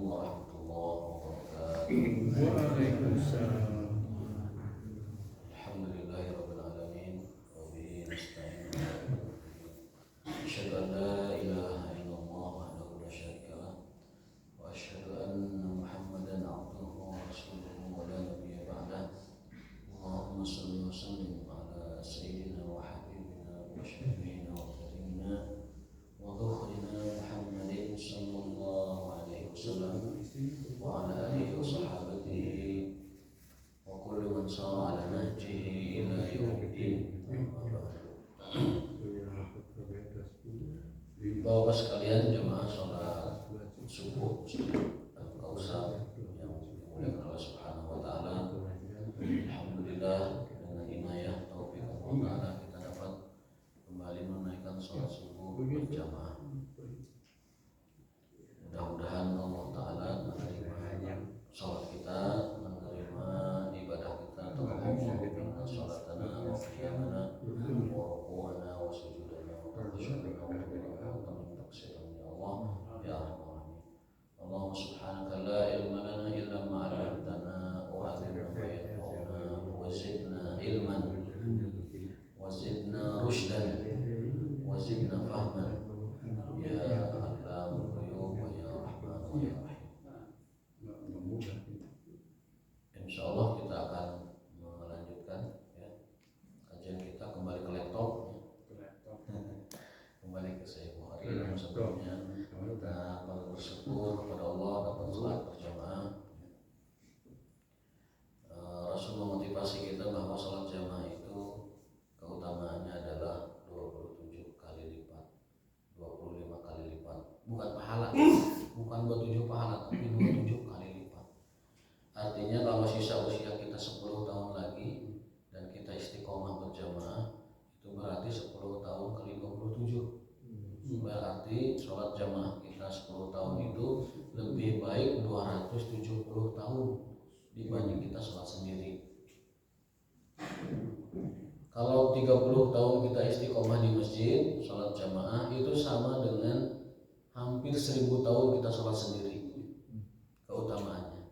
warahmatullahi wabarakatuh. Waalaikumsalam. Alhamdulillahirabbil alamin wa bihi nasta'in. Asyhadu an la ilaha illallah wahdahu la syarika lah wa asyhadu anna Muhammadan abduhu wa rasuluhu wa la nabiyya ba'dah. Allahumma shalli wa sallim ala sayyidina wa habibina wa syafi'ina wa karimina wa dhukhrina Muhammadin sallallahu alaihi wasallam wa ala alihi wa sahbihi wa kullu man sara ala nahjihi ila yaumiddin. Bapak sekalian, jemaah salat subuh dan kausa yang dimuliakan Allah Subhanahu wa taala. Alhamdulillah, dengan inayah taufik Allah taala kita dapat kembali menunaikan salat subuh berjamaah. Mudah-mudahan Allah taala menerima salat kita, menerima ibadah kita, taqabbal salatana wa qiyamana wa ruku'ana wa sujudana wa tasyahudana wa taksirana ya Allah ya arhamar rahimin. Allahumma subhanaka la ilma lana illa ma 'allamtana wa 'allimna ma yanfa'una wa zidna ilman wa zidna rushdan wa zidna fahman ya Allamul ghuyub wa ya Rahman wa ya Rahim. Insyaallah kita akan melanjutkan ya kajian kita kembali ke laptop ya. Kembali ke Sahih Bukhari yang sebelumnya kita bersyukur kepada Allah dapat salat berjamaah. Rasul memotivasi kita bahwa salat jamaah itu keutamaannya adalah 27 kali lipat, 25 kali lipat, bukan pahala, bukan 27 pahala tapi 27 kali lipat. Artinya kalau sisa usia kita 10 tahun lagi dan kita istiqomah berjamaah, itu berarti 10 tahun kali 27. Berarti sholat jamaah kita 10 tahun itu lebih baik 270 tahun dibanding kita sholat sendiri. Kalau 30 tahun kita istiqomah di masjid sholat jamaah, itu sama dengan hampir 1000 tahun kita sholat sendiri keutamaannya.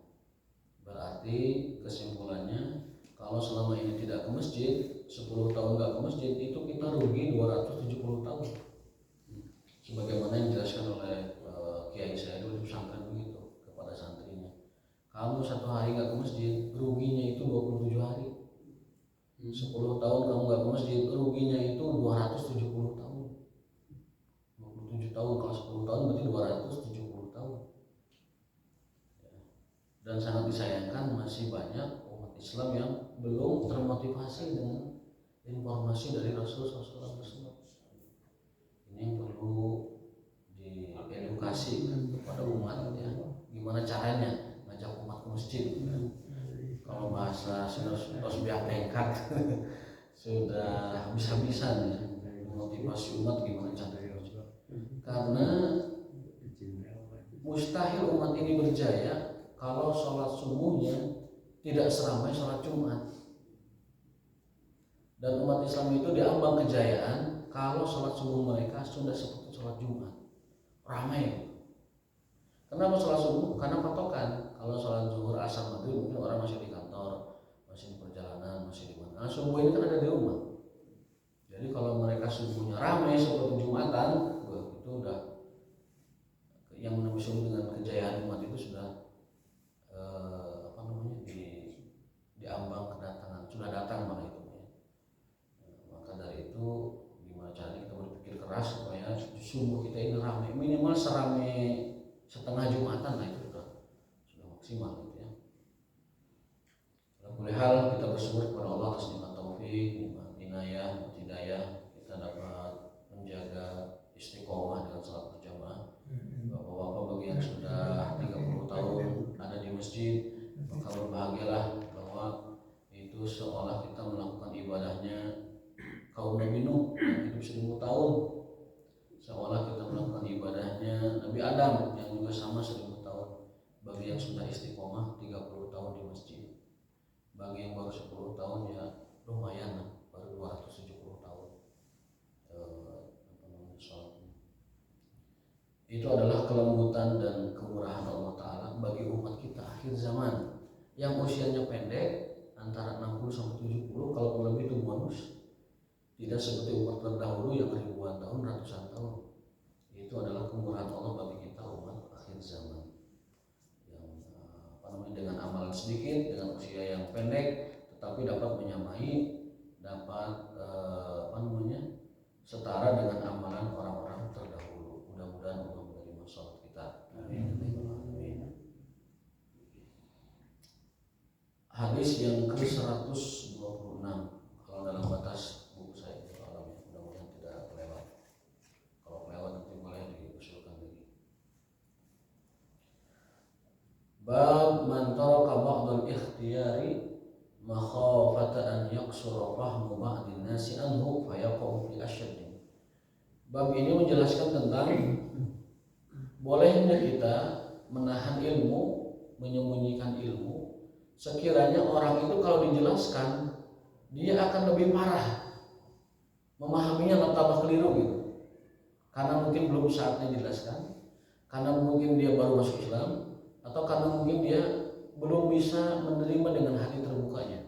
Berarti kesimpulannya, kalau selama ini tidak ke masjid, 10 tahun nggak ke masjid, itu kita rugi 270 tahun. Sebagaimana yang dijelaskan oleh kiai saya dulu di pesantren begitu kepada santrinya. Kamu 1 hari nggak ke masjid, ruginya itu 27 hari. 10 tahun kamu nggak ke masjid, ruginya itu 270 tahun. 27 tahun, kalau 10 tahun berarti 270 tahun. Dan sangat disayangkan masih banyak umat Islam yang belum termotivasi dengan informasi dari Rasulullah SAW. Ini yang perlu diedukasi kepada umat ya, gimana caranya ngajak umat ke masjid. Kalau bahasa sudah biak nekat sudah habis-habisan ya, memotivasi umat gimana caranya. Karena mustahil umat ini berjaya kalau sholat subuhnya tidak seramai sholat Jumat. Dan umat Islam itu diambang kejayaan kalau sholat subuh mereka sudah seperti sholat Jumat, ramai. Kenapa sholat subuh? Karena patokan. Kalau sholat zuhur, asar, maghrib mungkin orang masih di kantor, masih di perjalanan, masih di mana. Nah, subuh ini kan ada di rumah. Jadi kalau mereka subuhnya ramai seperti Jumatan, itu udah yang disebut dengan kejayaan umat itu sudah diambang kedatangan, sudah datang pada itu ya. Maka dari itu gimana caranya kita berpikir keras supaya subuh kita ini ramai, minimal seramai setengah Jumatan, nah itu sudah maksimal gitu ya. Dalam hal kita bersyukur kepada Allah atas nikmat taufik, nikmat inayah, hidayah, kita dapat menjaga istiqomah dengan salat berjamaah. Bapak-bapak bagi yang sudah 30 tahun ada di masjid, maka berbahagialah bahwa itu seolah kita melakukan ibadahnya kaum Nabi Nuh yang hidup 1000 tahun, seolah kita melakukan ibadahnya Nabi Adam yang juga sama 1000 tahun. Bagi yang sudah istiqomah 30 tahun di masjid, bagi yang baru 10 tahun ya lumayan, baru 270 tahun sholat. Itu adalah kelembutan dan kemurahan Allah Ta'ala akhir zaman yang usianya pendek antara 60 sampai 70, kalau lebih itu bonus. Tidak seperti umat terdahulu yang ribuan tahun, ratusan tahun. Itu adalah kemurahan Allah bagi kita umat akhir zaman yang dengan amalan sedikit, dengan usia yang pendek, tetapi dapat menyamai, dapat setara dengan amalan orang-orang terdahulu. Mudah-mudahan Allah menerima salat kita. Amin. Hadis yang ke-126 kalau dalam batas buku saya itu alamnya, mudah-mudahan tidak kelewat. Kalau kelewat nanti boleh diusulkan lagi. Bab man taraka ba'dal ikhtiyari makhafata an yaqsura fahmu ba'din nasi anhu fayaqa'u fi asyaddi. Bab ini menjelaskan tentang bolehnya kita menahan ilmu, menyembunyikan ilmu, sekiranya orang itu kalau dijelaskan dia akan lebih parah memahaminya, tambah keliru gitu. Karena mungkin belum saatnya dijelaskan, karena mungkin dia baru masuk Islam, atau karena mungkin dia belum bisa menerima dengan hati terbukanya.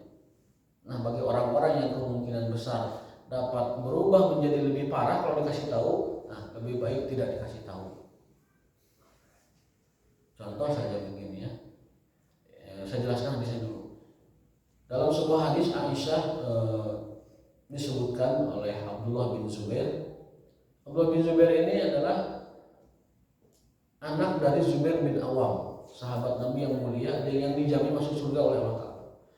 Nah, bagi orang-orang yang kemungkinan besar dapat berubah menjadi lebih parah kalau dikasih tahu, nah lebih baik tidak dikasih tahu. Contoh saja begini ya. Saya jelaskan hadisnya dulu. Dalam sebuah hadis Aisyah disebutkan oleh Abdullah bin Zubair. Abdullah bin Zubair ini adalah anak dari Zubair bin Awam, sahabat Nabi yang mulia dan yang dijamin masuk surga oleh Allah.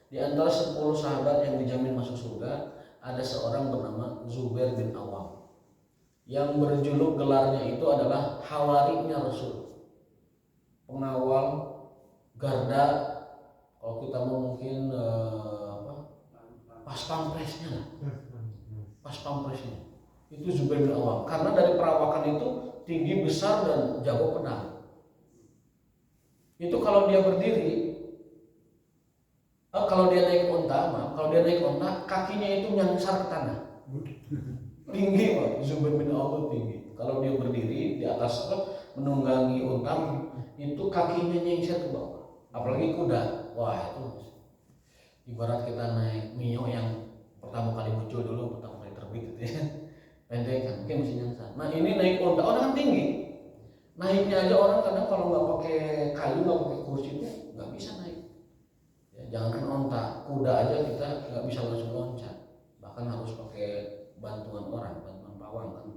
Di antara 10 sahabat yang dijamin masuk surga, ada seorang bernama Zubair bin Awam yang berjuluk gelarnya itu adalah hawarinya Rasul, pengawal garda. Kalau kita mau mungkin pas pampresnya itu Zubair bin Awam, karena dari perawakan itu tinggi, besar, dan jago pedang. Itu kalau dia berdiri, kalau dia naik onta, kakinya itu nyangsar ke tanah. Tinggi Pak, Zubair bin Awam tinggi. Kalau dia berdiri di atas menunggangi onta, itu kakinya nyengsar ke bawah. Apalagi kuda. Wah, itu ibarat kita naik Mio yang pertama kali muncul dulu, pertama kali terbit gitu ya. Pendek kan, mungkin mesti nyangsar. Nah, ini naik onta, orang kan tinggi. Naiknya aja orang kadang kalau nggak pakai kayu, nggak pakai kursi itu nggak bisa naik. Ya, jangankan onta, kuda aja kita nggak bisa langsung loncat. Bahkan harus pakai bantuan orang, bantuan pawang kan.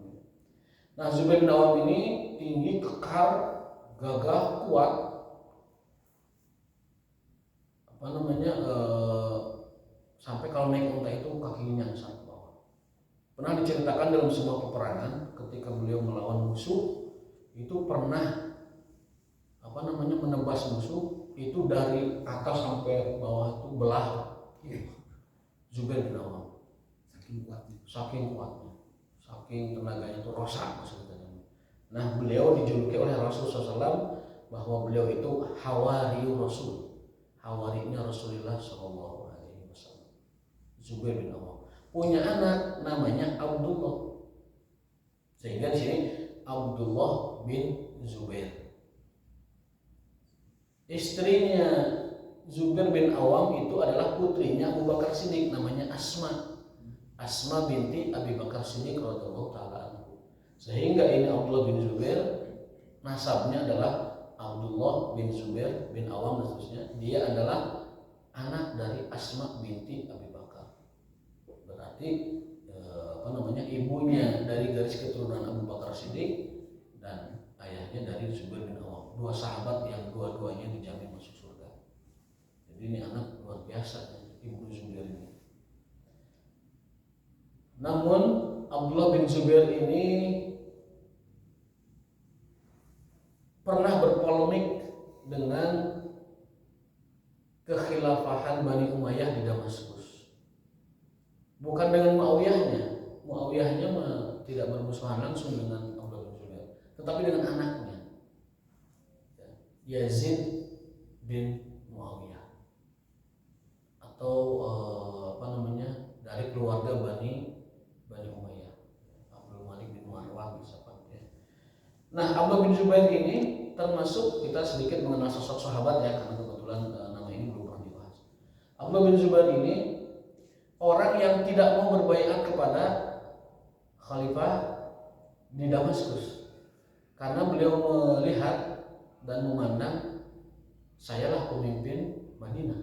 Nah, Zubair bin Awam ini tinggi, kekar, gagah, kuat. Sampai kalau naik unta itu kakinya nyangsar ke bawah. Pernah diceritakan dalam sebuah peperangan ketika beliau melawan musuh, itu pernah menebas musuh itu dari atas sampai bawah itu belah. Zubair bin Awam saking kuatnya, saking tenaganya itu rosak maksudnya. Nah, beliau dijuluki oleh Rasulullah SAW bahwa beliau itu hawari Rasul, hawarinya Rasulullah SAW. Zubair bin Awam punya anak namanya Abdullah, sehingga di sini Abdullah bin Zubair. Istrinya Zubair bin Awam itu adalah putrinya Abu Bakar Siddiq, namanya Asma binti Abi Bakar Siddiq radhiyallahu taala anhu. Sehingga ini Abdullah bin Zubair nasabnya adalah Abdullah bin Zubair bin Awam dan seterusnya. Dia adalah anak dari Asma binti Abi Bakar. Berarti ibunya dari garis keturunan Abu Bakar Siddiq dan ayahnya dari Zubair bin Awam, dua sahabat yang dua-duanya dijamin masuk surga. Jadi ini anak luar biasa ibu Zubair ini. Namun Abdullah bin Zubair ini pernah berpolemik dengan kekhilafahan Bani Umayyah di Damaskus. Bukan dengan Muawiyahnya tidak bermusuhan langsung dengan Abdullah bin Zubair, tetapi dengan anaknya Yazid bin Muawiyah, atau dari keluarga Bani Umayyah, Abdul Malik bin Marwan misalkan ya. Nah, Abdullah bin Zubair ini termasuk, kita sedikit mengenal sosok sahabat ya, karena kebetulan kebetulan nama ini belum pernah dibahas. Abdullah bin Zubair ini orang yang tidak mau berbaiat kepada khalifah di Damaskus karena beliau melihat dan memandang sayalah pemimpin Madinah,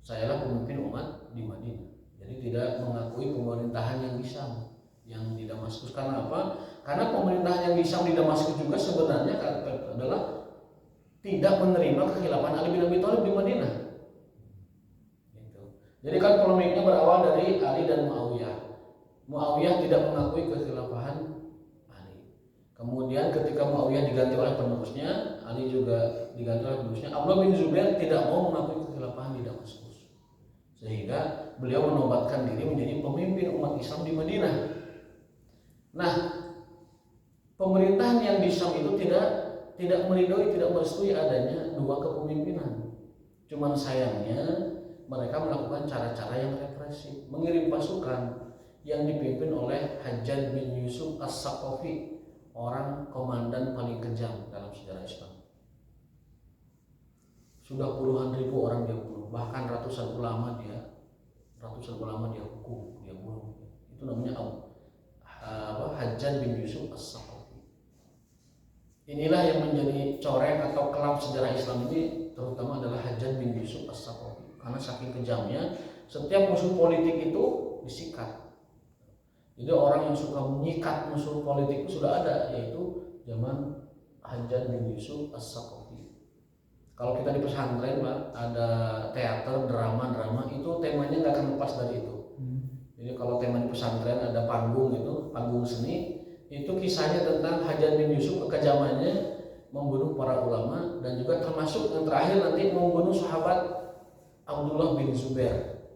sayalah pemimpin umat di Madinah. Jadi tidak mengakui pemerintahan yang di Syam, yang di Damaskus. Karena apa? Karena pemerintahan yang di Syam di Damaskus juga sebenarnya adalah tidak menerima kekhilafan Ali bin Abi Thalib di Madinah. Gitu. Jadi kan polemiknya berawal dari Ali dan Muawiyah. Muawiyah tidak mengakui kekhilafahan Ali. Kemudian ketika Muawiyah diganti oleh penerusnya, Ali juga diganti oleh penerusnya. Abdullah bin Zubair tidak mau mengakui kekhilafahan di Damaskus. Sehingga beliau menobatkan diri menjadi pemimpin umat Islam di Madinah. Nah, pemerintahan yang di Syam itu tidak meridhoi, tidak merestui adanya dua kepemimpinan. Cuman sayangnya mereka melakukan cara-cara yang represif, mengirim pasukan yang dipimpin oleh Hajjaj bin Yusuf As-Saqafi, orang komandan paling kejam dalam sejarah Islam. Sudah puluhan ribu orang dia bunuh, bahkan ratusan ulama dia hukum, dia bunuh. Itu namanya Hajjaj bin Yusuf As-Saqafi. Inilah yang menjadi coreng atau kelam sejarah Islam ini, terutama adalah Hajjaj bin Yusuf As-Saqafi. Karena saking kejamnya, setiap musuh politik itu disikat. Jadi orang yang suka menyikat musuh politik itu sudah ada, yaitu zaman Hajjaj bin Yusuf As-Saqafi. Kalau kita di pesantren Pak, ada teater, drama itu temanya nggak akan lepas dari itu. Jadi kalau tema di pesantren ada panggung itu, panggung seni, itu kisahnya tentang Hajjaj bin Yusuf kekejamannya membunuh para ulama dan juga termasuk yang terakhir nanti membunuh sahabat Abdullah bin Zubair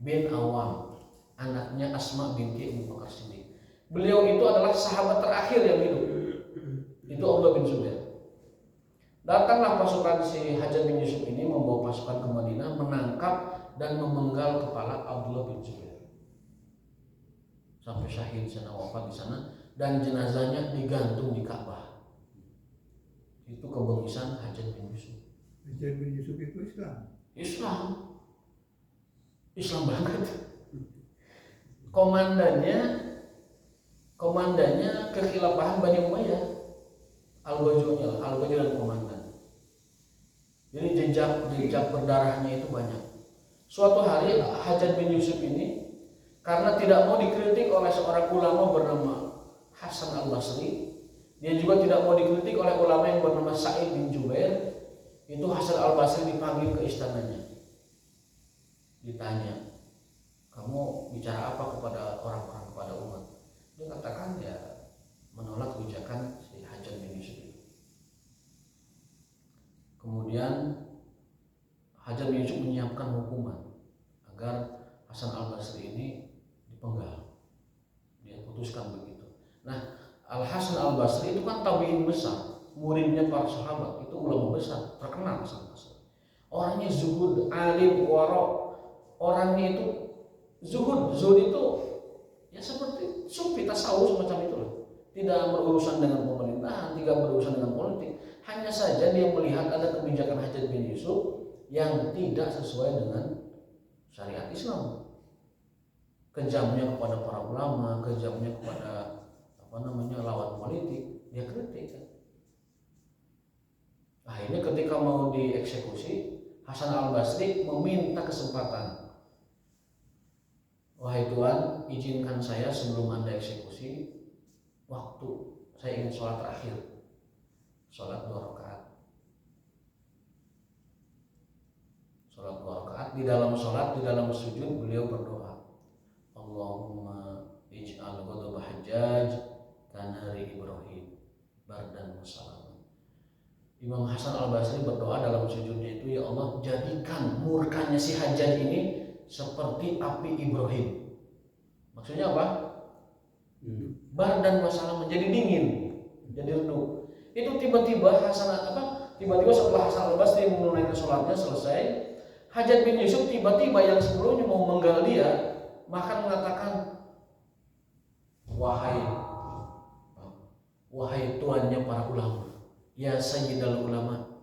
bin Awam, anaknya Asma binti Abu Bakar Siddiq. Beliau itu adalah sahabat terakhir yang hidup. Itu Abdullah bin Zubair. Datanglah pasukan si Hajjaj bin Yusuf ini membawa pasukan ke Madinah, menangkap dan memenggal kepala Abdullah bin Zubair sampai syahid sana, wafat di sana, dan jenazahnya digantung di Ka'bah. Itu kebengisan Hajjaj bin Yusuf. Hajjaj bin Yusuf itu Islam banget. Komandannya kekhilafahan Bani Umayyah, Al-Ghazali dan komandan. Jadi jejak berdarahnya itu banyak. Suatu hari Hajjaj bin Yusuf ini karena tidak mau dikritik oleh seorang ulama bernama Hasan Al-Basri, dia juga tidak mau dikritik oleh ulama yang bernama Sa'id bin Jubair. Itu Hasan Al-Basri dipanggil ke istananya. Ditanya, "Kamu bicara apa kepada orang-orang, kepada umat?" Dia katakan ya menolak kebijakan si Hajjaj bin Yusuf itu. Kemudian Hajjaj bin Yusuf menyiapkan hukuman agar Hasan Al-Basri ini dipenggal. Dia putuskan begitu. Nah, Al-Hasan Al-Basri itu kan tabi'in besar, muridnya para sahabat, itu ulama besar, terkenal Hasan Al-Basri. Orangnya zuhud, alim, wara', orangnya itu zuhud itu ya seperti sufi, tasawuf semacam itu loh. Tidak berurusan dengan pemerintahan, tidak berurusan dengan politik. Hanya saja dia melihat ada kebijakan Hajjaj bin Yusuf yang tidak sesuai dengan syariat Islam. Kejamnya kepada para ulama, kejamnya kepada lawan politik, dia kritik. Akhirnya ketika mau dieksekusi, Hasan Al-Basri meminta kesempatan. "Wahai Tuan, izinkan saya sebelum Anda eksekusi, waktu saya ingin sholat terakhir, sholat 2 rakaat. Sholat 2 rakaat. Di dalam sholat, di dalam sujud beliau berdoa, Allahumma ij'al ghadab Hajjaj kanari Ibrahim bardan wa salaman." Imam Hasan Al-Basri berdoa dalam sujudnya itu, "Ya Allah, jadikan murkanya si Hajjaj ini seperti api Ibrahim." Maksudnya apa? Bardan wa salaman, jadi dingin, jadi redup. Itu tiba-tiba setelah Hasan Al-Basri menunaikan sholatnya selesai, Hajjaj bin Yusuf tiba-tiba yang sebelumnya mau menggal dia bahkan mengatakan, wahai tuannya para ulama, ya sayyidal ulama,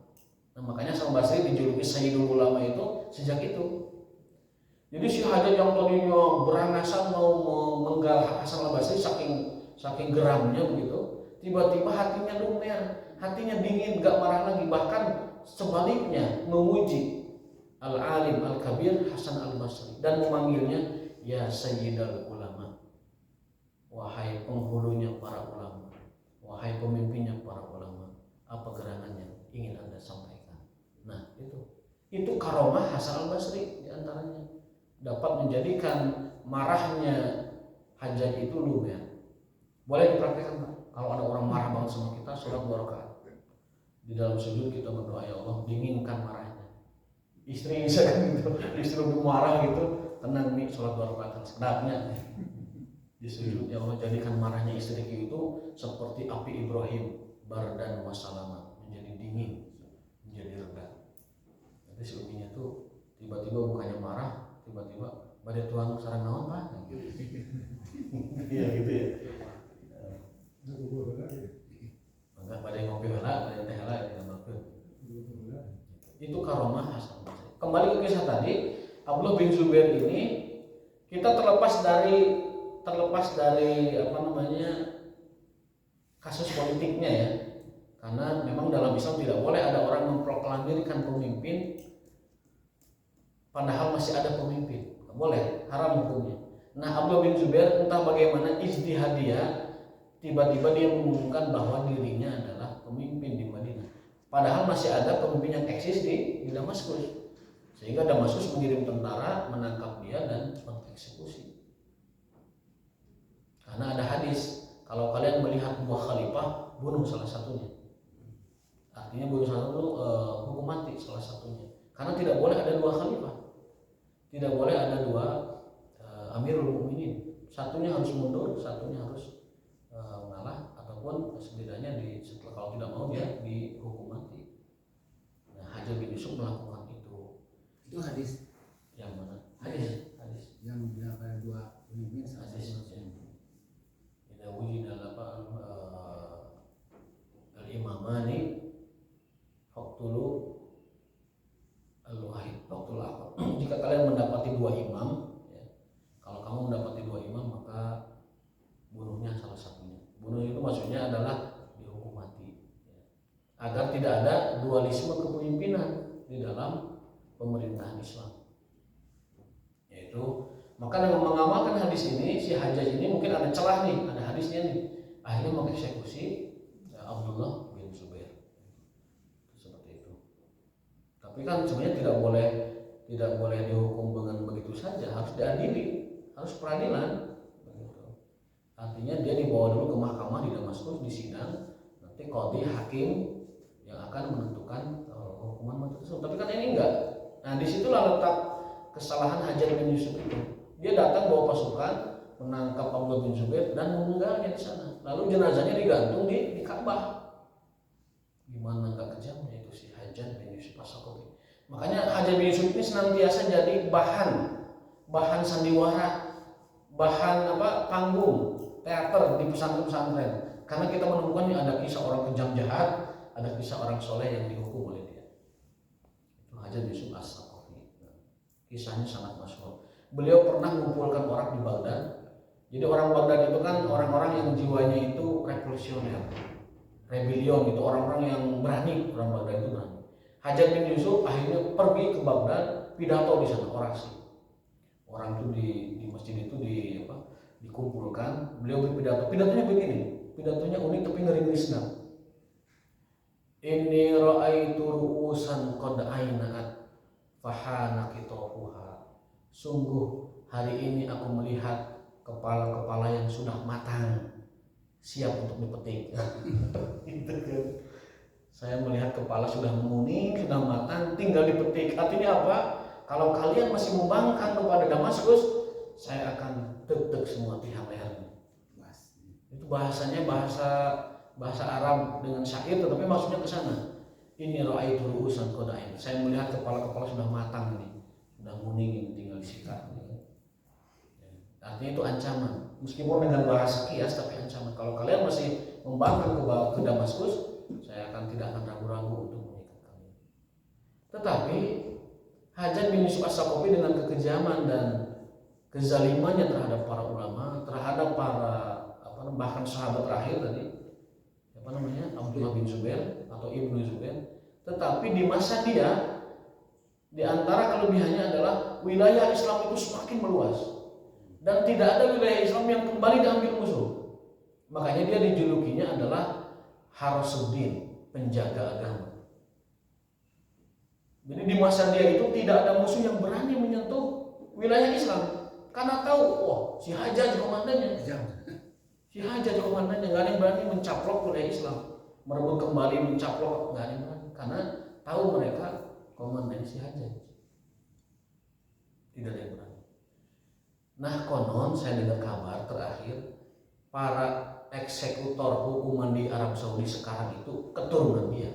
Nah, makanya Hasan Basri dijuluki Sayyidul Ulama itu sejak itu. Jadi si Hajjaj yang tadinya berangasan mau menggal Hasan Basri saking geramnya begitu, tiba-tiba hatinya lumer, hatinya dingin, gak marah lagi, bahkan sebaliknya memuji Al-Alim Al-Kabir Hasan Al-Basri dan memanggilnya ya Sayyidul Ulama, wahai penghulunya para ulama, wahai pemimpinnya para ulama, apa gerangannya ingin Anda sampaikan. Nah, itu karomah Hasan Al-Basri diantaranya, dapat menjadikan marahnya Hajjaj itu lumer. Boleh dipraktikkan, Pak. Kalau ada orang marah banget sama kita, sholat 2 rakaat. Di dalam sujud kita berdoa, ya Allah, dinginkan marahnya. Istri bisa kan gitu, istri marah gitu, tenang nih, sholat 2 rakaat. Sedapnya di sujud, ya Allah, jadikan marahnya istriku itu seperti api Ibrahim, bardan wasalama, menjadi dingin, menjadi reda. Jadi si uminya tuh tiba-tiba bukannya marah, tiba-tiba badai tuang sarang naon Pak. Iya gitu ya. Enggak badai ngopi heula, badai teh heula digambarkeun. Itu karomah Hasan Basri. Kembali ke kisah tadi, Abdullah bin Zubair ini kita terlepas dari kasus politiknya ya. Karena memang dalam Islam tidak boleh ada orang memproklamirkan pemimpin padahal masih ada pemimpin. Tidak boleh, haram hukumnya. Nah, Abdullah bin Zubair entah bagaimana ijtihadiyah, tiba-tiba dia mengumumkan bahwa dirinya adalah pemimpin di Madinah. Padahal masih ada pemimpin yang eksis di Damaskus. Sehingga Damaskus mengirim tentara menangkap dia dan mengeksekusi. Karena ada hadis, kalau kalian melihat buah khalifah, bunuh salah satunya. Artinya bunuh salah satu hukum mati salah satunya. Karena tidak boleh ada 2 khalifah. Tidak boleh ada 2 Amirul Mukminin. Satunya harus mundur, satunya harus mengalah, ataupun setidaknya kalau tidak mau dia dihukum mati. Nah, Hajjaj bin Yusuf melakukan itu. Itu hadis Yang mana? Hadis. yang bilang ada 2 pemimpin Hadis. Tidak wujud dalam al-imamani faqtulu al-wahid faqtul akhar. Jika kalian mendapati 2 imam, ya, kalau kamu mendapati 2 imam maka bunuhnya salah satunya. Bunuh itu maksudnya adalah dihukum mati, ya. Agar tidak ada dualisme kepemimpinan di dalam pemerintahan Islam. Yaitu maka dengan mengamalkan hadis ini, si Hajjaj ini mungkin ada celah nih, ada hadisnya nih, akhirnya mengeksekusi Abdullah bin Zubair. Seperti itu. Tapi kan sebenarnya tidak boleh dihukum dengan begitu saja, harus diadili, harus peradilan. Begitu. Artinya dia dibawa dulu ke mahkamah di Damaskus, disidang, nanti qadhi hakim yang akan menentukan hukuman mati tersebut. Tapi kan ini enggak. Nah, disitulah letak kesalahan Hajjaj bin Yusuf itu. Dia datang bawa pasukan menangkap Abdullah bin Zubair dan meninggalnya di sana. Lalu jenazahnya digantung di Ka'bah. Gimana nggak kejamnya itu si Hajjaj bin Yusuf As-Saqafi. Makanya Hajjaj bin Yusuf ini senantiasa jadi bahan sandiwara, bahan panggung teater di pesantren-pesantren. Karena kita menemukan ada kisah orang kejam jahat, ada kisah orang soleh yang dihukum oleh dia. Itu Hajjaj bin Yusuf As-Saqafi. Kisahnya sangat masyhur. Beliau pernah mengumpulkan orang di Baghdad. Jadi orang Baghdad itu kan orang-orang yang jiwanya itu revolusioner, rebellion, itu orang-orang yang berani. Orang Baghdad itu berani. Hajjaj bin Yusuf akhirnya pergi ke Baghdad, pidato di sana, orasi. Orang itu di masjid itu dikumpulkan. Beliau berpidato. Pidatonya begini. Pidatonya unik tapi ngeri sedap. Inni ra'aitu ru'usan qad ainat fahana qitafuha. Sungguh hari ini aku melihat kepala-kepala yang sudah matang, siap untuk dipetik. Gitu kan. Saya melihat kepala sudah menguning, sudah matang, tinggal dipetik. Artinya apa? Kalau kalian masih membangkang kepada Damaskus, saya akan tek semua tiang lehernya. Itu bahasanya bahasa Arab dengan syair, tetapi maksudnya ke sana. Ini ra'aitu ru'usan qad ainat. Saya melihat kepala-kepala sudah matang ini. Sudah kuning ini tinggal disikat. Artinya itu ancaman. Meskipun dengan bahasa kias tapi ancaman. Kalau kalian masih membangkang ke Damaskus, saya tidak akan ragu-ragu untuk mengikat kalian. Tetapi Hajjaj bin Yusuf As-Saqafi dengan kekejaman dan kezalimannya terhadap para ulama, terhadap para bahkan sahabat terakhir tadi Abdullah bin Zubair atau Ibnu Zubair, tetapi di masa dia di antara kelebihannya adalah wilayah Islam itu semakin meluas dan tidak ada wilayah Islam yang kembali diambil musuh. Makanya dia dijulukinya adalah Harasuddin, penjaga agama. Jadi di masa dia itu tidak ada musuh yang berani menyentuh wilayah Islam karena tahu, si Hajjaj komandannya. Si Hajjaj komandannya, nggak ada yang berani mencaplok wilayah Islam, merebut kembali, mencaplok, nggak ada yang berani karena tahu mereka komandannya si Hajjaj. Tidak ada yang berani. Nah, konon saya dengar kabar terakhir para eksekutor hukuman di Arab Saudi sekarang itu keturunan dia.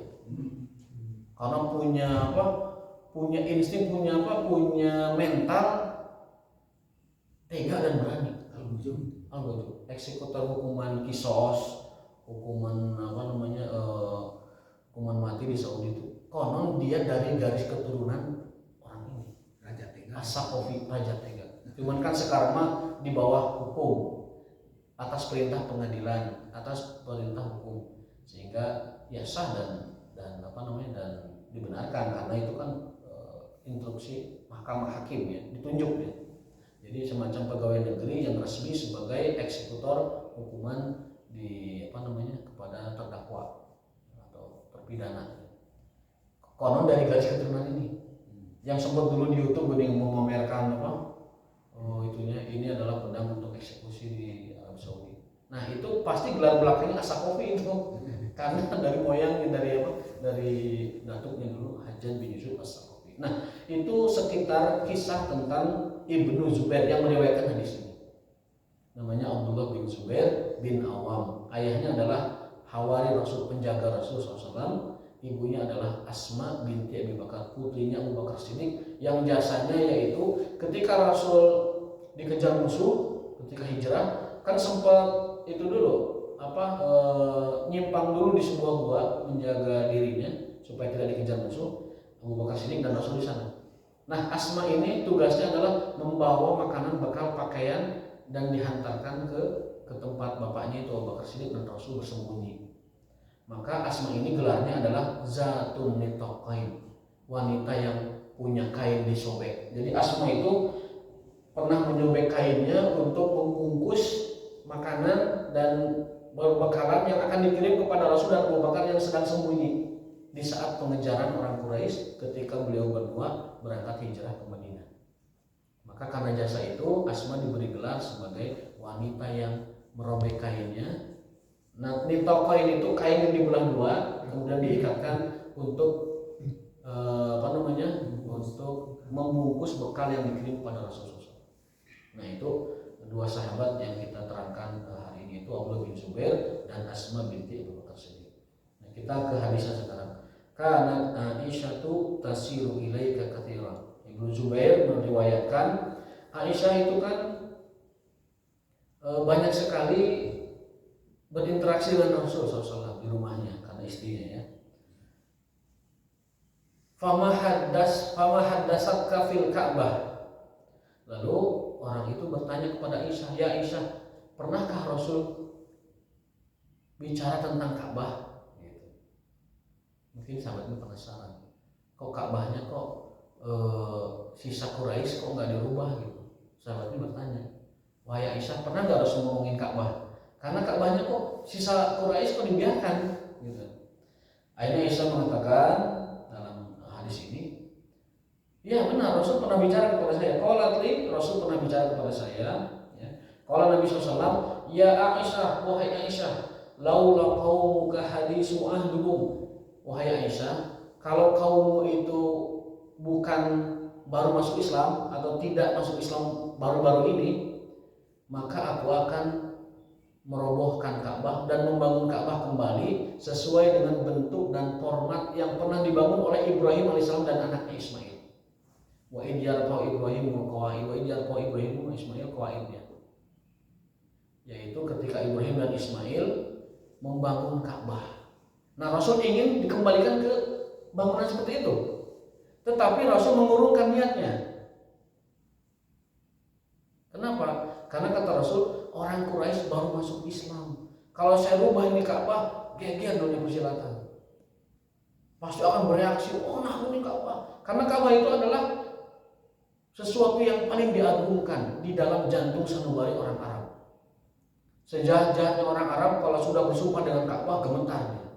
Karena punya insting, punya mental tega dan berani. Eksekutor hukuman kisos, hukuman hukuman mati di Saudi itu konon dia dari garis keturunan orang ini, Raja Tega, As-Saqafi, Raja Tega. Cuman kan sekarang mah di bawah hukum atas perintah pengadilan, atas perintah hukum, sehingga ya sah dan dibenarkan karena itu kan instruksi mahkamah hakim ya, ditunjuk ya. Jadi semacam pegawai negeri yang resmi sebagai eksekutor hukuman kepada terdakwa atau terpidana. Konon dari garis keturunan ini. Yang sempat dulu di YouTube bening memamerkan ini adalah pedang untuk eksekusi di Arab Saudi. Nah, itu pasti gelar belakangnya As-Saqafi itu. Karena dari moyangnya dari datuknya dulu Hajjaj bin Yusuf As-Saqafi. Nah, itu sekitar kisah tentang Ibnu Zubair yang meriwayatkan hadis ini. Namanya Abdullah bin Zubair bin Awam. Ayahnya adalah Hawari Rasul, penjaga Rasul SAW. Ibunya adalah Asma binti Abi Bakar, putrinya Abu Bakar Siddiq, yang jasanya yaitu ketika Rasul dikejar musuh ketika hijrah, kan sempat itu dulu nyimpang dulu di sebuah gua menjaga dirinya supaya tidak dikejar musuh, Abu Bakar Siddiq dan Rasul di sana. Nah, Asma ini tugasnya adalah membawa makanan, bekal, pakaian dan dihantarkan ke tempat bapaknya itu Abu Bakar Siddiq dan Rasul bersembunyi. Maka Asma ini gelarnya adalah Zatun Nitaqain, wanita yang punya kain disobek. Jadi Asma itu pernah menyobek kainnya untuk membungkus makanan dan berbekalan yang akan dikirim kepada Rasul dan Abu Bakar yang sedang sembunyi di saat pengejaran orang Quraisy ketika beliau berdua berangkat hijrah ke Madinah. Maka karena jasa itu Asma diberi gelar sebagai wanita yang merobek kainnya. Nah, nitaqain itu kain yang dibelah dua kemudian diikatkan untuk untuk membungkus bekal yang dikirim kepada Rasulullah. Nah, itu dua sahabat yang kita terangkan hari ini itu Abdullah bin Zubair dan Asma binti Abu Bakar Siddiq. Nah, kita ke hadisnya sekarang. Kanat Aisyatu tasiru ilaika katsiran. Ibnu Zubair meriwayatkan Aisyah itu kan banyak sekali berinteraksi dengan Rasulullah SAW di rumahnya karena istrinya ya. Fama haddasatka fil Ka'bah. Lalu orang itu bertanya kepada Aisyah, ya Aisyah, pernahkah Rasul bicara tentang Ka'bah? Gitu. Mungkin sahabatnya penasaran, kok Ka'bahnya sisa Quraisy kok nggak dirubah gitu. Sahabatnya bertanya, wahai Aisyah, pernah nggak Rasul ngomongin Ka'bah? Karena Ka'bahnya kok sisa Quraisy kok dibiarkan gitu. Akhirnya Aisyah mengatakan dalam hadis ini, ya benar, Rasul pernah bicara kepada saya. Rasul pernah bicara kepada saya ya. Qala Nabi SAW, ya Aisyah, wahai Aisyah, laula qaumuka hadisu ahduhum. Wahai Aisyah, kalau kaummu itu bukan baru masuk Islam atau tidak masuk Islam baru-baru ini, maka aku akan merobohkan Ka'bah dan membangun Ka'bah kembali sesuai dengan bentuk dan format yang pernah dibangun oleh Ibrahim alaihissalam dan anaknya Ismail. Wa id yarfa'u Ibrahim wa Ismail qawaidnya. Yaitu ketika Ibrahim dan Ismail membangun Ka'bah. Nah, Rasul ingin dikembalikan ke bangunan seperti itu. Tetapi Rasul mengurungkan niatnya. Kenapa? Karena kata Rasul, orang Quraisy baru masuk Islam. Kalau saya rubah ini Ka'bah, geger dunia persilatan. Pasti akan bereaksi, oh nah ini Ka'bah. Karena Ka'bah itu adalah sesuatu yang paling diagungkan di dalam jantung sanubari orang Arab. Sejahat-jahatnya orang Arab kalau sudah bersumpah dengan Ka'bah gemetar dia.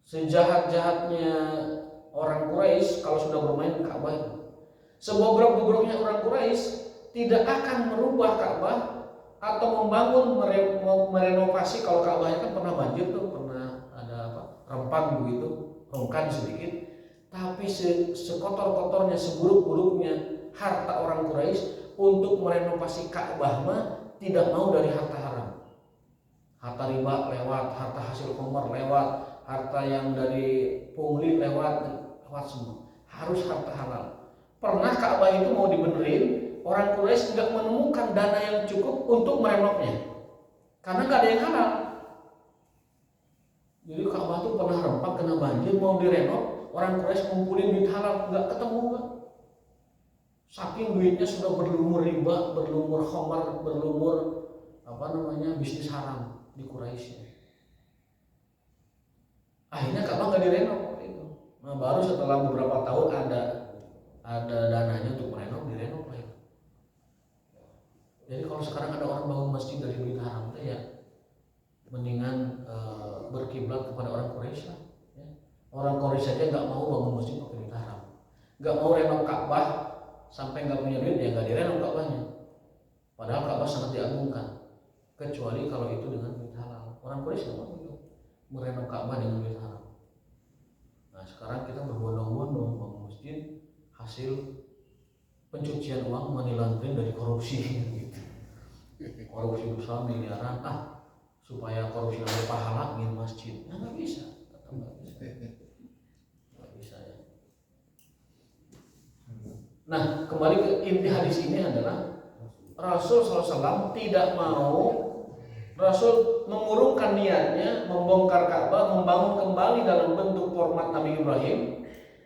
Sejahat-jahatnya orang Quraisy kalau sudah bermain di Ka'bah itu. Sebobrok-bobroknya orang Quraisy tidak akan merubah Ka'bah atau membangun merenovasi. Kalau Ka'bahnya kan pernah banjir tuh, pernah ada rempang begitu, rongkan sedikit. Tapi sekotor-kotornya, seburuk-buruknya harta orang Quraisy untuk merenovasi Ka'bah mah tidak mau dari harta haram. Harta riba lewat, harta hasil khamar lewat, harta yang dari pungli lewat semua. Harus harta halal. Pernah Ka'bah itu mau dibenerin, orang Quraisy tidak menemukan dana yang cukup untuk merenovnya. Karena nggak ada yang halal. Jadi Ka'bah itu pernah rempak, kena banjir, mau direnov, orang Quraisy ngumpulin duit halal, nggak ketemu kan? Saking duitnya sudah berlumur riba, berlumur khamar, berlumur bisnis haram di Quraisy. Akhirnya Ka'bah nggak direnov itu. Nah, baru setelah beberapa tahun ada dananya untuk merenov, direnov lah itu. Jadi kalau sekarang ada orang bangun masjid dari duit haram, ya mendingan berkiblat kepada orang Quraisy lah. Ya. Orang Quraisy saja nggak mau bangun masjid pakai duit haram, nggak mau renov Ka'bah sampai nggak punya duit, ya nggak direnov Ka'bahnya. Padahal Ka'bah sangat diagungkan, kecuali kalau itu dengan duit halal. Orang Quraisy nggak mau itu merenov Ka'bah dengan duit haram. Nah sekarang kita berbondong-bondong bangun masjid hasil pencucian uang, money laundering dari korupsi gitu. Korupsi besar miliaran, supaya korupsi ada pahala ingin masjid. Nah nggak bisa, tetap nggak bisa ya. Nah kembali ke inti hadis ini adalah Rasul SAW tidak mau, Rasul mengurungkan niatnya membongkar Ka'bah, membangun kembali dalam bentuk format Nabi Ibrahim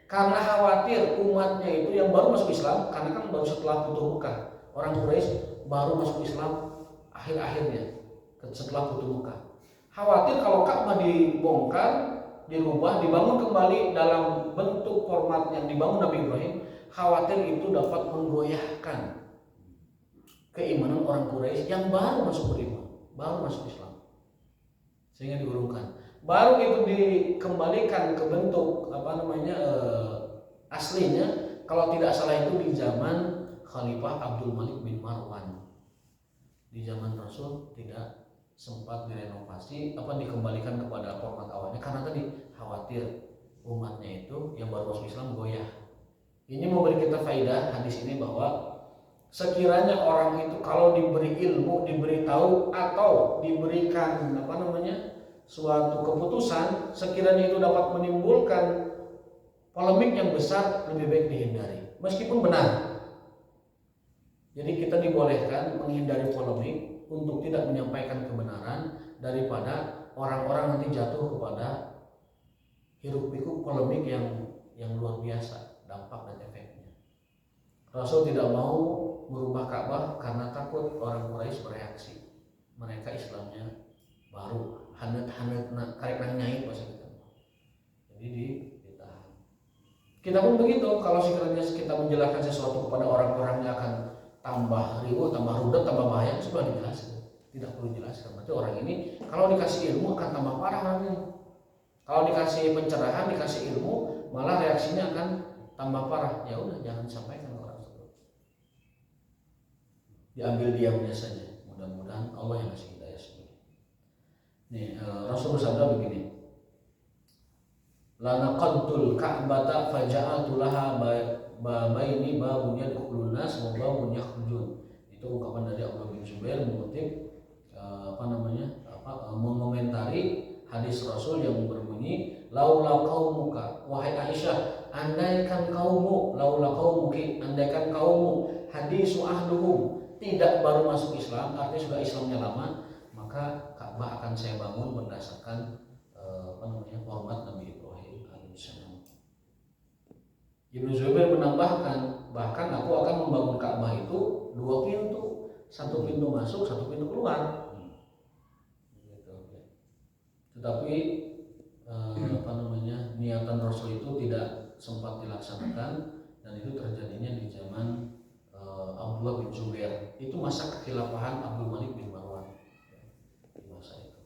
karena khawatir umatnya itu yang baru masuk Islam, karena kan baru setelah Futuh Mekah, orang Quraisy baru masuk Islam akhir-akhirnya setelah Futuh Mekah. Khawatir kalau Ka'bah dibongkar, dirubah, dibangun kembali dalam bentuk format yang dibangun Nabi Ibrahim, khawatir itu dapat menggoyahkan keimanan orang Quraisy yang baru masuk beriman, baru masuk Islam, sehingga diurungkan. Baru itu dikembalikan ke bentuk aslinya, kalau tidak salah itu di zaman Khalifah Abdul Malik bin Marwan. Di zaman Rasul tidak sempat direnovasi, dikembalikan kepada format awalnya karena tadi khawatir umatnya itu yang baru masuk Islam goyah. Ini memberi kita faedah hadis ini bahwa sekiranya orang itu kalau diberi ilmu, diberitahu atau diberikan suatu keputusan, sekiranya itu dapat menimbulkan polemik yang besar, lebih baik dihindari meskipun benar. Jadi kita dibolehkan menghindari polemik untuk tidak menyampaikan kebenaran daripada orang-orang nanti jatuh kepada hiruk-pikuk polemik yang luar biasa dampak dan efeknya. Rasul tidak mau merubah Ka'bah karena takut orang Quraisy bereaksi. Mereka Islamnya baru hanet-hanet karek nang nyai bahasa kita. Jadi ditahan. Kita pun begitu, kalau sekiranya kita menjelaskan sesuatu kepada orang-orang yang akan tambah riuh, tambah rudet, tambah bahaya, sudah dijelaskan. Tidak perlu dijelaskan. Berarti orang ini kalau dikasih ilmu akan tambah parah orangnya. Kalau dikasih pencerahan, dikasih ilmu, malah reaksinya akan tambah parah. Ya udah, jangan sampaikan ke orang tersebut. Diambil diamnya saja. Mudah-mudahan Allah yang kasih hidayah semua. Nih, Rasul bersabda begini. Lana qadtul Ka'bata faja'atu laha babaini babun yadkhulun nas wa babun yakhrujun. Itu ungkapan dari Abdullah bin Zubair mengutip mengomentari hadis Rasul yang berbunyi laula qaumuka, wahai Aisyah, andaikan kaummu, laula qaumuki, andaikan kaummu, hadisu ahduhum, tidak baru masuk Islam, artinya sudah Islamnya lama, maka Ka'bah akan saya bangun berdasarkan format Nabi Ibrahim alaihissalam. Ibnu Zubair menambahkan, bahkan aku akan membangun Ka'bah itu 2 pintu, 1 pintu masuk, 1 pintu keluar. Gitu. Tetapi niatan Rasul itu tidak sempat dilaksanakan, dan itu terjadinya di zaman Abdullah bin Zubair. Itu masa kekhilafahan Abdul Malik bin Marwan di masa itu.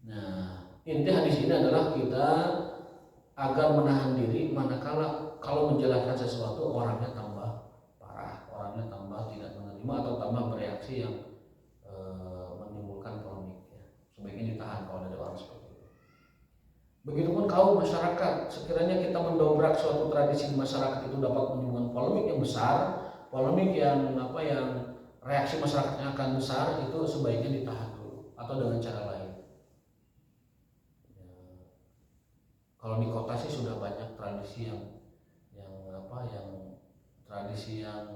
Nah, inti hadis ini adalah kita agar menahan diri manakala kalau menjelaskan sesuatu orangnya tambah parah, orangnya tambah tidak menerima atau tambah bereaksi yang menimbulkan polemik, ya. Sebaiknya ditahan kalau ada orang seperti itu. Begitupun kaum masyarakat, sekiranya kita mendobrak suatu tradisi di masyarakat itu dapat menimbulkan polemik yang besar, polemik yang reaksi masyarakatnya akan besar, itu sebaiknya ditahan dulu atau dengan cara lain. Kalau di kota sih sudah banyak tradisi yang tradisi yang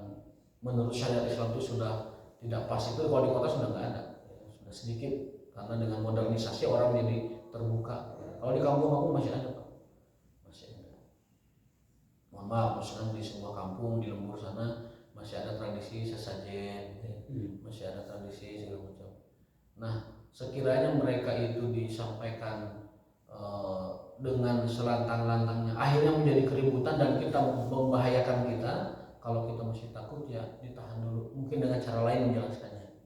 menurut syariat Islam itu sudah tidak pas. Itu kalau di kota sudah nggak ada, sudah sedikit karena dengan modernisasi orang jadi terbuka. Kalau di kampung aku masih ada, Pak, masih ada. Mohon maaf, misalnya di sebuah kampung di lembur sana masih ada tradisi sesajen, masih ada tradisi segala macam. Nah, sekiranya mereka itu disampaikan dengan selantang-lantangnya akhirnya menjadi keributan dan kita membahayakan kita, kalau kita masih takut ya ditahan dulu. Mungkin dengan cara lain menjelaskannya,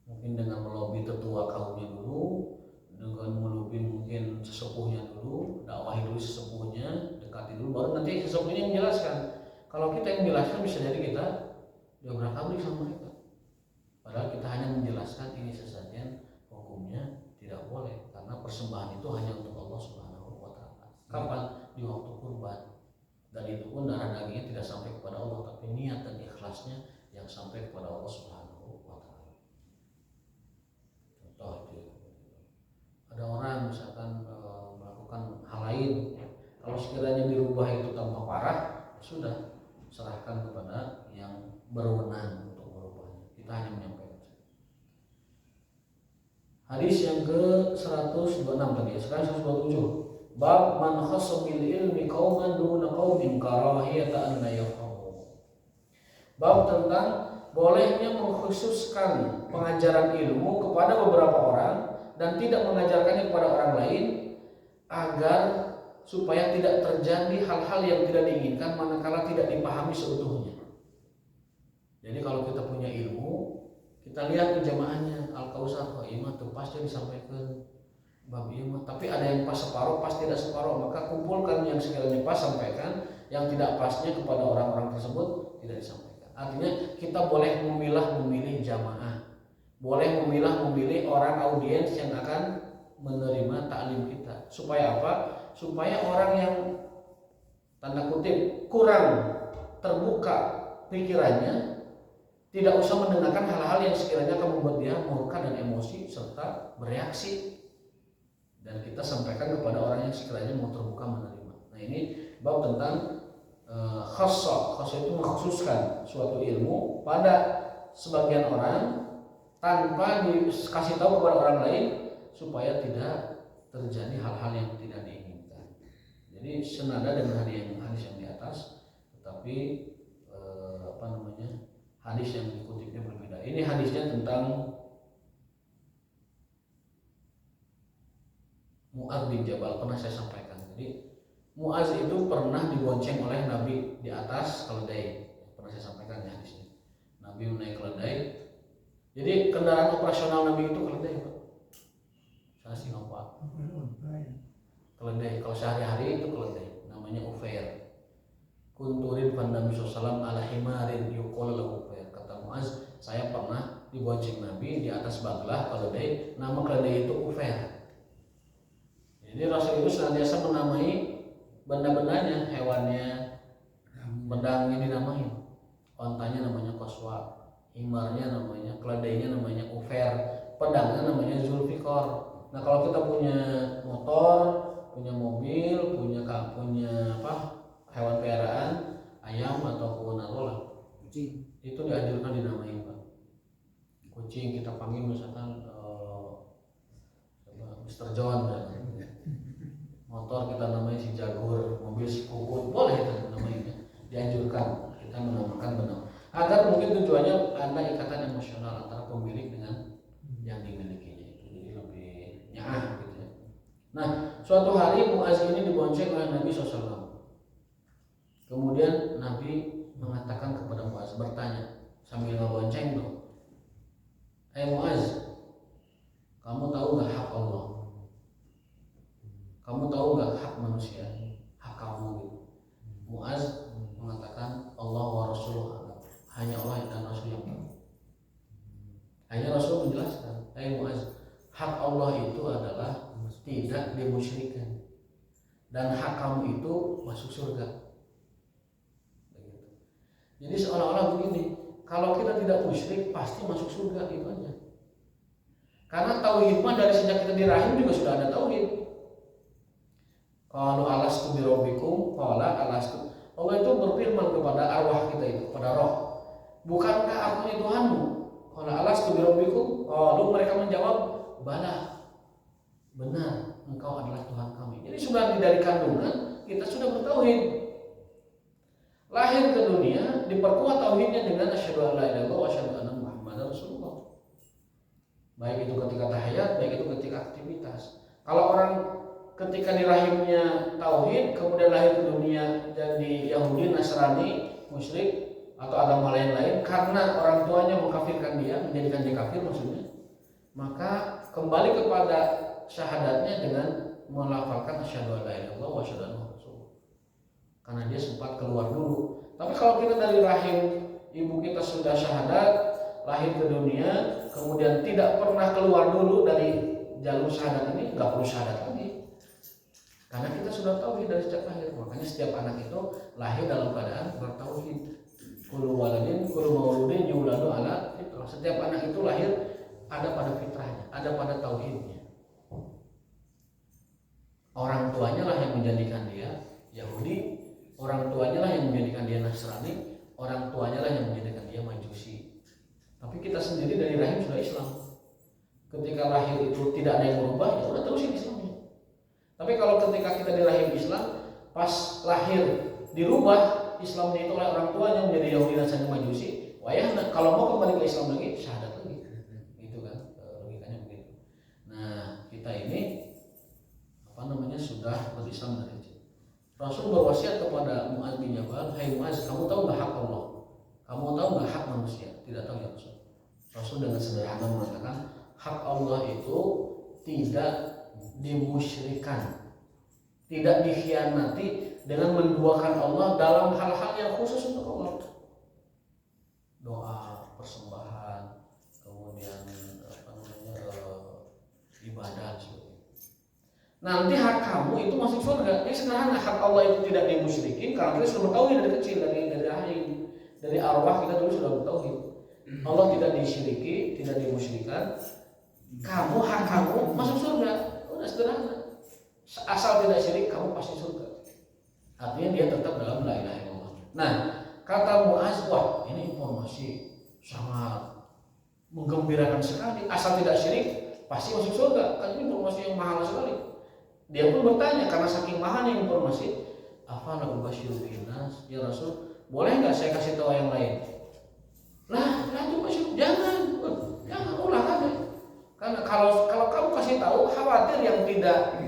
mungkin dengan melobi tetua kaumnya dulu, dengan melobi mungkin sesepuhnya dulu, dakwahi dulu sesepuhnya, dekati dulu, baru nanti sesepuhnya menjelaskan. Kalau kita yang menjelaskan bisa jadi kita diobrak-abrik sama mereka, padahal kita hanya menjelaskan ini sesajen, hukumnya tidak boleh karena persembahan itu hanya untuk Allah Subhanahu wa Ta'ala. Kapan? Di waktu kurban, dan itu pun darah dagingnya tidak sampai kepada Allah, tapi niat dan ikhlasnya yang sampai kepada Allah Subhanahu wa Ta'ala. Contoh itu, ada orang misalkan melakukan hal lain, kalau sekiranya dirubah itu tanpa parah, sudah serahkan kepada yang berwenang untuk merubahnya. Kita hanya menyampaikan. Hadis yang ke-126 tadi, sekarang 127. Bab man khassa bil ilmi qauman duna qaumin karahiyata an la yafhamu. Bab tentang bolehnya mengkhususkan pengajaran ilmu kepada beberapa orang dan tidak mengajarkannya kepada orang lain, agar supaya tidak terjadi hal-hal yang tidak diinginkan manakala tidak dipahami seutuhnya. Jadi kalau kita punya ilmu, kita lihat ke jamaahnya Al-Kausar, oh iya tuh pasti disampaikan bab iya, tapi ada yang pas separuh, pas tidak separuh, maka kumpulkan yang sekiranya pas sampaikan, yang tidak pasnya kepada orang-orang tersebut tidak disampaikan. Artinya kita boleh memilih jamaah, boleh memilih orang audiens yang akan menerima taklim kita. Supaya apa? Supaya orang yang tanda kutip kurang terbuka pikirannya tidak usah mendengarkan hal-hal yang sekiranya akan membuat dia murka dan emosi serta bereaksi, dan kita sampaikan kepada orang yang sekiranya mau terbuka menerima. Nah, ini bab tentang khassa itu mengkhususkan suatu ilmu pada sebagian orang tanpa dikasih tahu kepada orang lain supaya tidak terjadi hal-hal yang tidak diinginkan. Jadi senada dengan hadis yang di atas, tetapi hadis yang dikutipnya berbeda. Ini hadisnya tentang Mu'adz bin Jabal, pernah saya sampaikan. Jadi Mu'adz itu pernah dibonceng oleh Nabi di atas keledai. Pernah saya sampaikan ya hadisnya. Nabi menaik keledai. Jadi kendaraan operasional Nabi itu keledai, Pak. Saya sih ngapa? Keledai. Kalau sehari-hari itu keledai. Namanya Ufair. Kunturin pan Nabi SAW ala himarin yuqal lahu Ufair. Kata Mu'adz, saya pernah dibonceng Nabi di atas baglah keledai. Nama keledai itu Ufair. Jadi Rasul itu senantiasa menamai benda-bendanya, hewannya, pedangnya dinamai, ontanya namanya Qaswa, himarnya namanya, keledainya namanya Ufair, pedangnya namanya Zulfikar. Nah, kalau kita punya motor, punya mobil, punya hewan peliharaan, ayam ataupun kucing, itu dianjurkan dinamai, Pak. Kucing kita panggil misalkan Mr. John, motor kita namanya si jagur, mobil si kukut, boleh itu namanya, dianjurkan kita menamakan benang. Agar mungkin tujuannya ada ikatan emosional antara pemilik dengan yang dimilikinya itu, jadi lebih nyaah gitu ya. Nah, suatu hari Muaz ini dibonceng oleh Nabi SAW. Kemudian Nabi mengatakan kepada Muaz, bertanya sambil ngebonceng tuh, Muaz, kamu tahu nggak hak Allah? Kamu tahu nggak hak manusia? Hak kamu gitu. Muaz mengatakan Allah wa Rasuluh, hanya Allah dan Rasul yang tahu. Hanya Rasul menjelaskan, Muaz, hak Allah itu adalah tidak dimusyrikan, dan hak kamu itu masuk surga. Jadi seolah-olah begini, kalau kita tidak musyrik pasti masuk surga, itu aja. Karena tauhid mah dari sejak kita di rahim juga sudah ada tauhid. Kalau alastu bi rabbikum, qala alastu. Allah itu berfirman kepada arwah kita itu, kepada roh, bukankah aku ini Tuhanmu? Qala alastu bi rabbikum? Lalu mereka menjawab, bala, benar, engkau adalah Tuhan kami. Jadi sudah dari kandungan kita sudah bertauhid. Lahir ke dunia diperkuat tauhidnya dengan asyhadu an la ilaha illallah wa asyhadu anna muhammadar rasulullah. Baik itu ketika tahiyat, baik itu ketika aktivitas. Kalau orang ketika di rahimnya tauhid, kemudian lahir ke dunia jadi Yahudi, Nasrani, musyrik atau agama lain-lain karena orang tuanya mengkafirkan dia, menjadikan dia kafir maksudnya, maka kembali kepada syahadatnya dengan melafalkan asyhadu an la ilaha illallah wa asyhadu anna karena dia sempat keluar dulu. Tapi kalau kita dari rahim ibu kita sudah syahadat, lahir ke dunia, kemudian tidak pernah keluar dulu dari jalur syahadat ini, nggak perlu syahadat lagi. Karena kita sudah tauhid dari sejak lahir. Makanya setiap anak itu lahir dalam keadaan bertauhid. Kullu waladin, kullu mauludin yuladu ala fitrah. Setiap anak itu lahir ada pada fitrahnya, ada pada tauhidnya. Orang tuanya lah yang menjadikan dia Yahudi, orang tuanya lah yang menjadikan dia Nasrani, orang tuanya lah yang menjadikan dia Majusi. Tapi kita sendiri dari rahim sudah Islam. Ketika lahir itu tidak ada yang berubah, ya sudah terusin Islamnya. Tapi kalau ketika kita di rahim Islam, pas lahir dirubah Islamnya itu oleh orang tuanya menjadi Yahudi dan Majusi, wayah kalau mau kembali ke Islam lagi, syahadat lagi. Gitu kan, logikanya begitu. Nah, kita ini sudah berislam dari kecil. Rasul berwasiat kepada Muaz bin Jabal, hai Muaz, kamu tahu nggak hak Allah? Kamu tahu nggak hak manusia? Tidak tahu ya Rasul. Rasul dengan sederhana mengatakan, hak Allah itu tidak dimusyrikan, tidak dikhianati dengan menduakan Allah dalam hal-hal yang khusus untuk Allah. Doa, persembahan, kemudian ibadah seperti itu. Nanti hak kamu itu masuk surga. Ini sederhana, hak Allah itu tidak dimusyrikin karena kita sudah bertauhid dari kecil, dari rahim, dari arwah kita dulu sudah bertauhid. Allah tidak disyiriki, tidak dimusyrikan. Kamu, hak kamu masuk surga. Udah sederhana. Asal tidak syirik, kamu pasti surga. Artinya dia tetap dalam la ilaha illallah. Nah, kata Muaz, wah ini informasi sangat menggembirakan sekali. Asal tidak syirik, pasti masuk surga. Kan ini informasi yang mahal sekali. Dia pun bertanya karena saking mahalnya informasi, afala ubasyiru binas, ya Rasul, boleh nggak saya kasih tahu yang lain? Nah, jangan ulah aja. Karena kalau kamu kasih tahu, khawatir yang tidak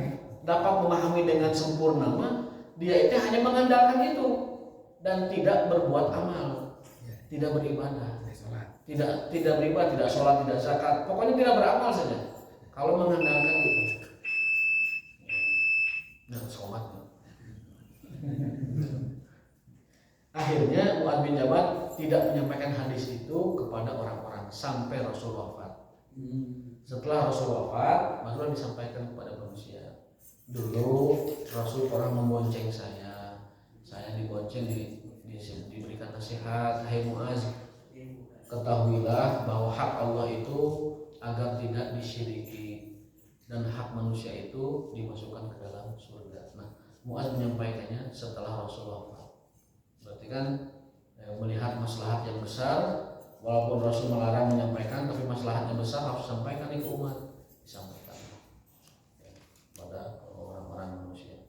dapat memahami dengan sempurna mah dia itu hanya mengandalkan itu dan tidak berbuat amal, tidak beribadah, tidak beribadah, tidak sholat, tidak zakat, pokoknya tidak beramal saja. Kalau mengandalkan itu, dan sholat. Akhirnya Muaz bin Jabal tidak menyampaikan hadis itu kepada orang-orang sampai Rasul wafat. Setelah Rasul wafat, barulah disampaikan kepada manusia. Dulu Rasul pernah membonceng saya dibonceng, diberikan nasihat, hai Muaz, ketahuilah bahwa hak Allah itu agar tidak disyiriki dan hak manusia itu dimasukkan ke dalam surga. Nah, Muaz menyampaikannya setelah Rasul wafat. Berarti kan melihat maslahat yang besar, walaupun Rasul melarang menyampaikan, tapi maslahatnya besar harus disampaikan ke umat, disampaikan pada orang-orang manusia.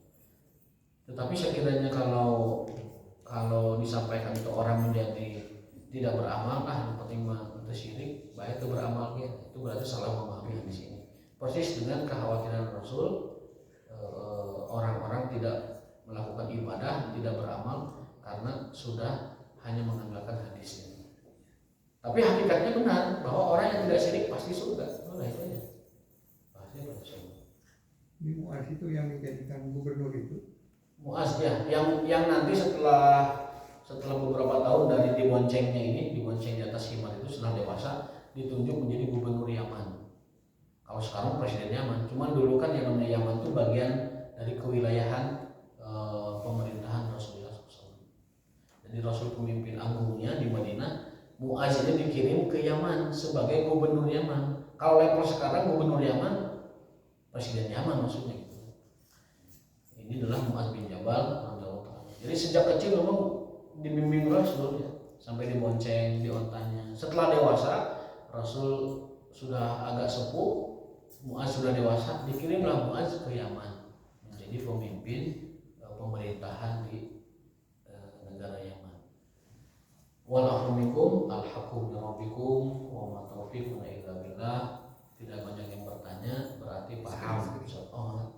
Tetapi sekiranya kalau disampaikan itu orang menjadi tidak beramal, yang penting mah itu syirik, baik itu beramal ya, itu berarti salah memahami di sini. Persis dengan kekhawatiran Rasul, orang-orang tidak melakukan ibadah, tidak beramal karena sudah hanya mengandalkan hadis ini. Tapi hakikatnya benar bahwa orang yang tidak syirik pasti surga. Nah itu aja. Pasti surga. Ini Muaz itu yang dijadikan gubernur itu. Muaz ya, yang nanti setelah beberapa tahun dari diboncengnya ini, dibonceng di atas himar itu setelah dewasa ditunjuk menjadi gubernur Yaman. Kalau sekarang presiden Yaman, cuman dulu kan yang namanya Yaman itu bagian dari kewilayahan pemerintahan Rasulullah SAW. Jadi Rasul pemimpin agungnya di Madinah, Muaz ini dikirim ke Yaman sebagai gubernur Yaman. Kalau level sekarang gubernur Yaman, presiden Yaman maksudnya gitu. Ini adalah Muaz bin Jabal radhiyallahu ta'ala. Jadi sejak kecil memang dibimbing Rasul ya, sampai dibonceng di ontanya. Setelah dewasa, Rasul sudah agak sepuh, Muaz sudah dewasa, dikirimlah Muaz ke Yaman menjadi pemimpin pemerintahan di negara Yaman. Walahumikum alhaqu bi rabbikum wa ma taufiquna illa billah. Tidak banyak yang bertanya, berarti paham. Oh,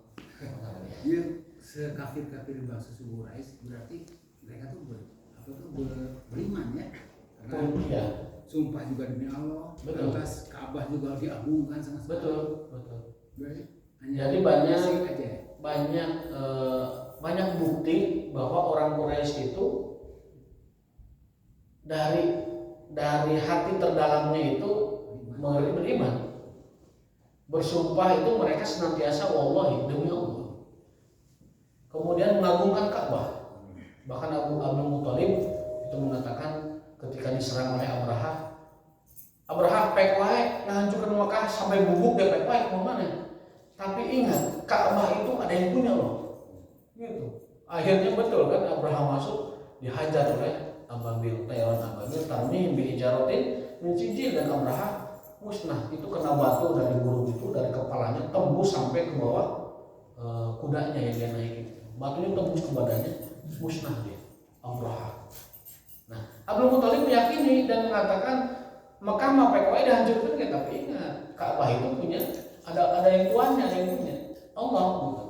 Dia sekafir-kafir bangsa suku Quraisy berarti mereka tuh beriman ya. Karena ya. sumpah juga demi Allah, Betul. lantas Ka'bah juga diagungkan sama sekali. Betul. Berarti hanya Jadi banyak basic aja. banyak bukti bahwa orang Quraisy itu dari hati terdalamnya itu beriman. Bersumpah itu mereka senantiasa wallahi demi Allah. Kemudian mengagungkan Ka'bah. Bahkan Abu Muthalib itu mengatakan ketika diserang oleh Abraha pek wae ngahancurkeun Makkah sampai bubuk deh pek wae mau mana. Tapi ingat Ka'bah itu ada yang punya loh. Gitu. Akhirnya betul kan Abraha masuk dihajar oleh Ababil tarmihim bi hijaratin min sijil, dan Abraha musnah itu kena batu dari burung itu dari kepalanya tembus sampai ke bawah kudanya yang dia naikin. Batunya tembus ke badannya, musnah dia Abraha. Nah, Abdul Muthalib meyakini dan mengatakan Mekah mah PKW dihancurkan ya, tapi ingat Ka'bah itu punya ada yang tuannya, ada yang punya Allah gitu.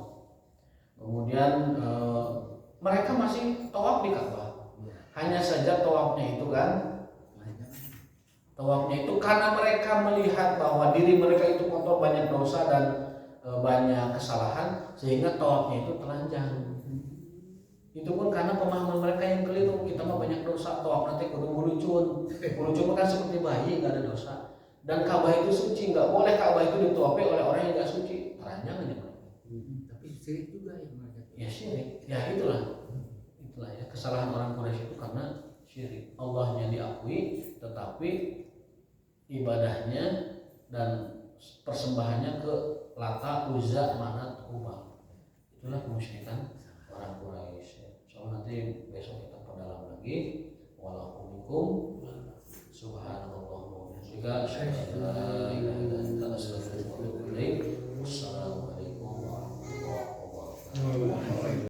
Kemudian mereka masih tawaf di Ka'bah. Hanya saja tawafnya itu karena mereka melihat bahwa diri mereka itu kotor, banyak dosa dan banyak kesalahan, sehingga tawafnya itu telanjang. Itu pun karena pemahaman mereka yang keliru. Kita mah banyak dosa, tawaf nanti kudu bulucun kan seperti bayi, nggak ada dosa. Dan Ka'bah itu suci, nggak boleh Ka'bah itu ditawafi oleh orang yang nggak suci. Telanjang aja mereka. Tapi syirik juga ya mereka. Ya syirik, ya itulah ya kesalahan orang Quraisy itu karena syirik. Allahnya diakui, tetapi ibadahnya dan persembahannya ke Lata, Uzza, Manat, Hubal. Itulah kemusyrikan orang Quraisy. Soalnya nanti besok kita perdalam lagi. Walaupun subhanallah wa bihamdihi, asyhadu an la ilaha illa